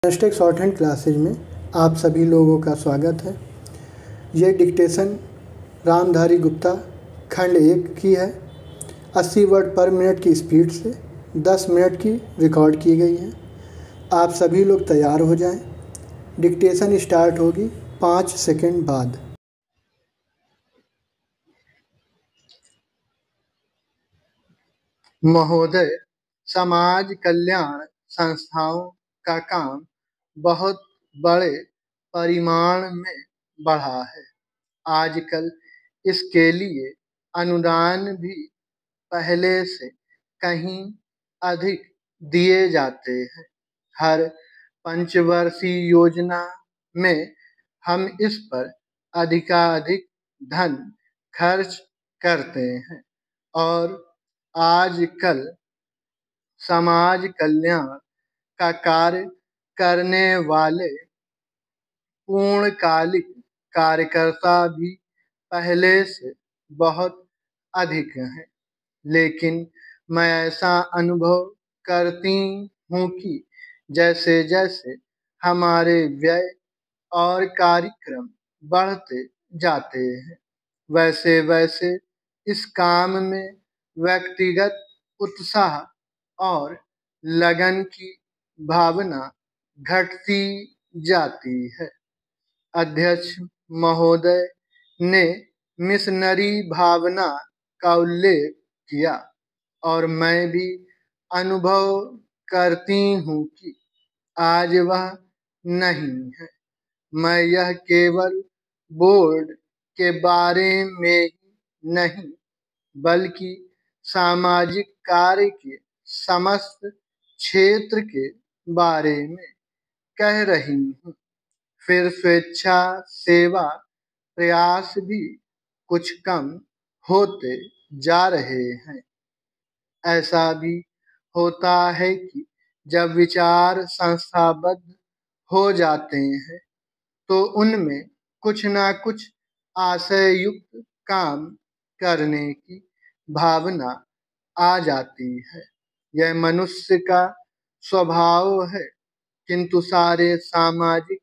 Stake short hand classes में आप सभी लोगों का स्वागत है। ये डिक्टेशन रामधारी गुप्ता खंड 1 की है। 80 वर्ड पर मिनट की स्पीड से 10 मिनट की रिकॉर्ड की गई है। आप सभी लोग तैयार हो जाएं। डिक्टेशन स्टार्ट होगी 5 सेकंड बाद। महोदय, समाज कल्याण संस्थाओं का काम बहुत बड़े परिमाण में बढ़ा है। आजकल इसके लिए अनुदान भी पहले से कहीं अधिक दिए जाते हैं। हर पंचवर्षीय योजना में हम इस पर अधिकाधिक धन खर्च करते हैं और आजकल समाज कल्याण का कार्य करने वाले पूर्णकालिक कार्यकर्ता भी पहले से बहुत अधिक हैं। लेकिन मैं ऐसा अनुभव करती हूँ कि जैसे जैसे हमारे व्यय और कार्यक्रम बढ़ते जाते हैं, वैसे वैसे इस काम में व्यक्तिगत उत्साह और लगन की भावना घटती जाती है। अध्यक्ष महोदय ने मिशनरी भावना का उल्लेख किया और मैं भी अनुभव करती हूँ कि आज वह नहीं है। मैं यह केवल बोर्ड के बारे में ही नहीं बल्कि सामाजिक कार्य के समस्त क्षेत्र के बारे में कह रही हूँ। फिर स्वेच्छा सेवा प्रयास भी कुछ कम होते जा रहे हैं। ऐसा भी होता है कि जब विचार संस्थाबद्ध हो जाते हैं तो उनमें कुछ ना कुछ आशय युक्त काम करने की भावना आ जाती है। यह मनुष्य का स्वभाव है, किंतु सारे सामाजिक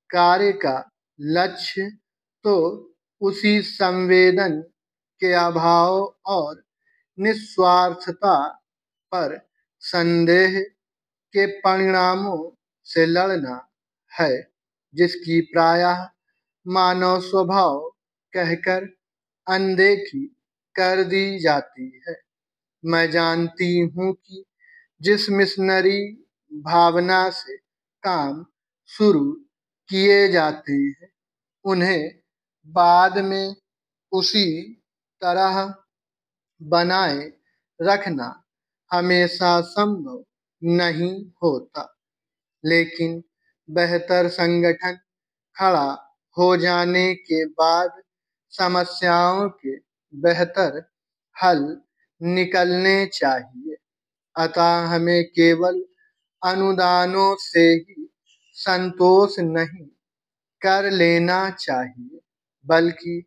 कार्य का लक्ष्य तो उसी संवेदन के अभाव और निस्वार्थता पर संदेह के परिणामों से लड़ना है, जिसकी प्रायः मानव स्वभाव कहकर अनदेखी कर दी जाती है। मैं जानती हूँ कि जिस मिशनरी भावना से काम शुरू किए जाते हैं, उन्हें बाद में उसी तरह बनाए रखना हमेशा संभव नहीं होता। लेकिन बेहतर संगठन खड़ा हो जाने के बाद समस्याओं के बेहतर हल निकलने चाहिए। अतः हमें केवल अनुदानों से ही संतोष नहीं कर लेना चाहिए, बल्कि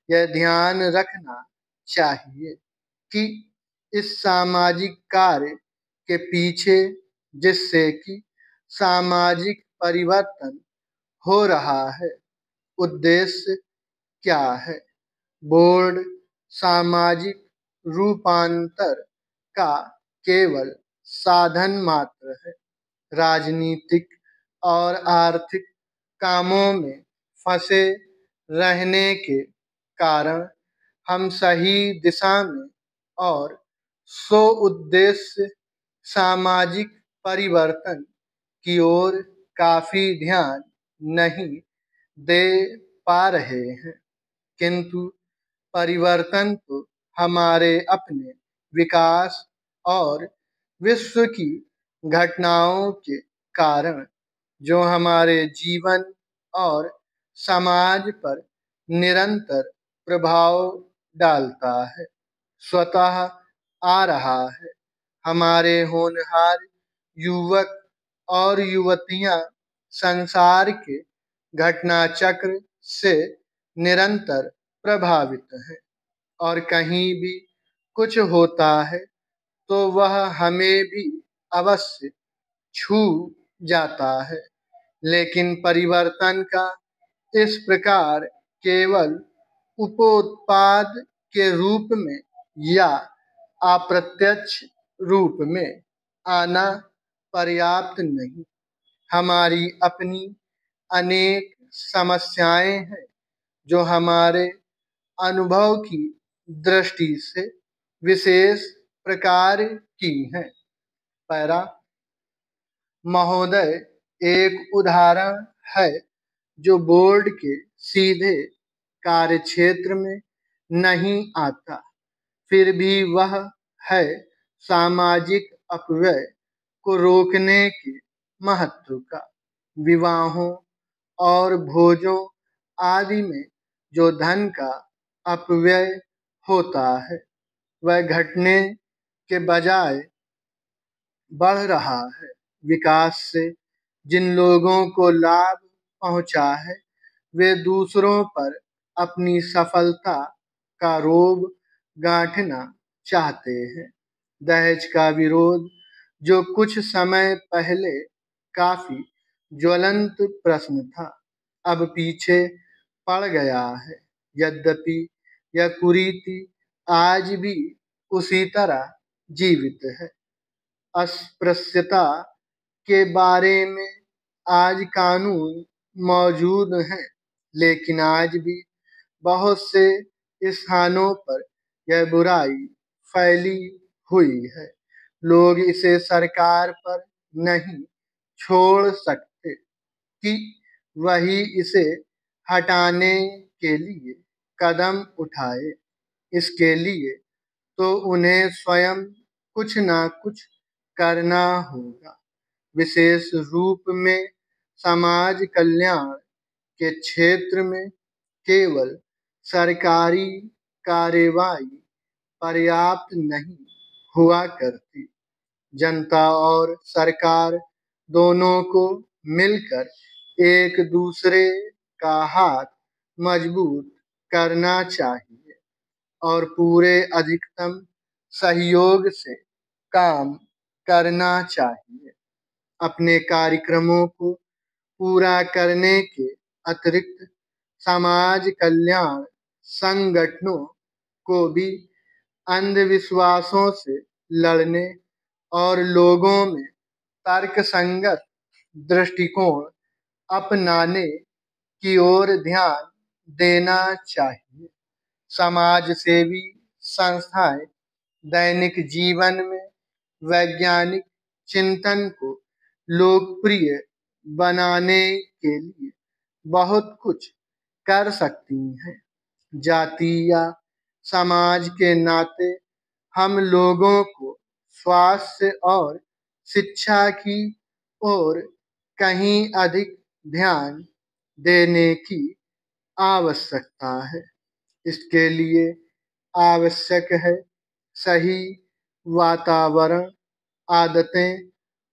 यह ध्यान रखना चाहिए कि इस सामाजिक कार्य के पीछे जिससे कि सामाजिक परिवर्तन हो रहा है, उद्देश्य क्या है। बोर्ड सामाजिक रूपांतर का केवल साधन मात्र है। राजनीतिक और आर्थिक कामों में फंसे रहने के कारण हम सही दिशा में और सो उद्देश्य सामाजिक परिवर्तन की ओर काफी ध्यान नहीं दे पा रहे हैं। किंतु परिवर्तन तो हमारे अपने विकास और विश्व की घटनाओं के कारण जो हमारे जीवन और समाज पर निरंतर प्रभाव डालता है, स्वतः आ रहा है। हमारे होनहार युवक और युवतियां संसार के घटना चक्र से निरंतर प्रभावित हैं और कहीं भी कुछ होता है तो वह हमें भी अवश्य छू जाता है। लेकिन परिवर्तन का इस प्रकार केवल उपोत्पाद के रूप में या अप्रत्यक्ष रूप में आना पर्याप्त नहीं। हमारी अपनी अनेक समस्याएं हैं जो हमारे अनुभव की दृष्टि से विशेष प्रकार की हैं। पैरा महोदय एक उदाहरण है जो बोर्ड के सीधे कार्यक्षेत्र में नहीं आता, फिर भी वह है सामाजिक अपव्यय को रोकने के महत्व का। विवाहों और भोजों आदि में जो धन का अपव्यय होता है वह घटने के बजाय बढ़ रहा है। विकास से जिन लोगों को लाभ पहुंचा है वे दूसरों पर अपनी सफलता का रोब गांठना चाहते हैं। दहेज का विरोध जो कुछ समय पहले काफी ज्वलंत प्रश्न था, अब पीछे पड़ गया है। यद्यपि यह कुरीति आज भी उसी तरह जीवित है। अस्पृश्यता के बारे में आज कानून मौजूद हैं, लेकिन आज भी बहुत से स्थानों पर यह बुराई फैली हुई है। लोग इसे सरकार पर नहीं छोड़ सकते कि वही इसे हटाने के लिए कदम उठाए। इसके लिए तो उन्हें स्वयं कुछ ना कुछ करना होगा। विशेष रूप में समाज कल्याण के क्षेत्र में केवल सरकारी कार्रवाई पर्याप्त नहीं हुआ करती। जनता और सरकार दोनों को मिलकर एक दूसरे का हाथ मजबूत करना चाहिए और पूरे अधिकतम सहयोग से काम करना चाहिए। अपने कार्यक्रमों को पूरा करने के अतिरिक्त समाज कल्याण संगठनों को भी अंधविश्वासों से लड़ने और लोगों में तर्कसंगत दृष्टिकोण अपनाने की ओर ध्यान देना चाहिए। समाजसेवी संस्थाएं दैनिक जीवन में वैज्ञानिक चिंतन को लोकप्रिय बनाने के लिए बहुत कुछ कर सकती हैं। जाति या समाज के नाते हम लोगों को स्वास्थ्य और शिक्षा की ओर कहीं अधिक ध्यान देने की आवश्यकता है। इसके लिए आवश्यक है सही वातावरण, आदतें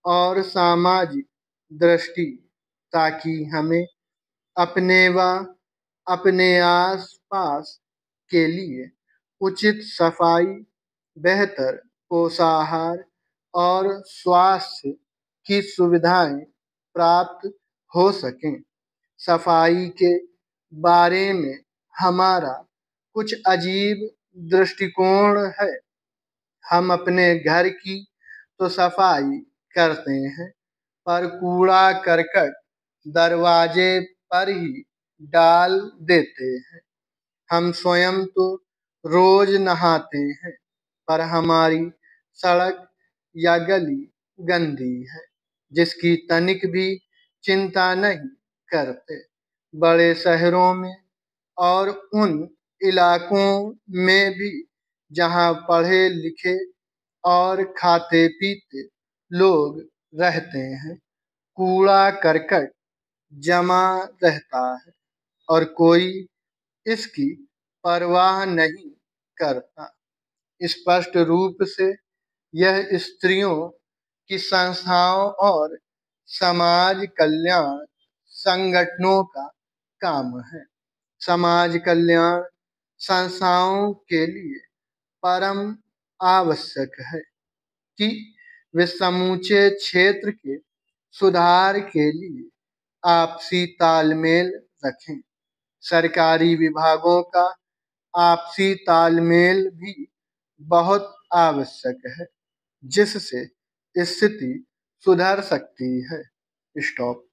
और सामाजिक दृष्टि, ताकि हमें अपने व अपने आसपास के लिए उचित सफाई, बेहतर पोषाहार और स्वास्थ्य की सुविधाएं प्राप्त हो सकें। सफाई के बारे में हमारा कुछ अजीब दृष्टिकोण है। हम अपने घर की तो सफाई करते हैं, पर कूड़ा करकट दरवाजे पर ही डाल देते हैं। हम स्वयं तो रोज नहाते हैं, पर हमारी सड़क या गली गंदी है, जिसकी तनिक भी चिंता नहीं करते। बड़े शहरों में और उन इलाकों में भी जहां पढ़े लिखे और खाते पीते लोग रहते हैं, कूड़ा करकट जमा रहता है और कोई इसकी परवाह नहीं करता। स्पष्ट रूप से यह स्त्रियों की संस्थाओं और समाज कल्याण संगठनों का काम है। समाज कल्याण संस्थाओं के लिए परम आवश्यक है कि वे समूचे क्षेत्र के सुधार के लिए आपसी तालमेल रखें। सरकारी विभागों का आपसी तालमेल भी बहुत आवश्यक है, जिससे स्थिति सुधर सकती है। स्टॉप।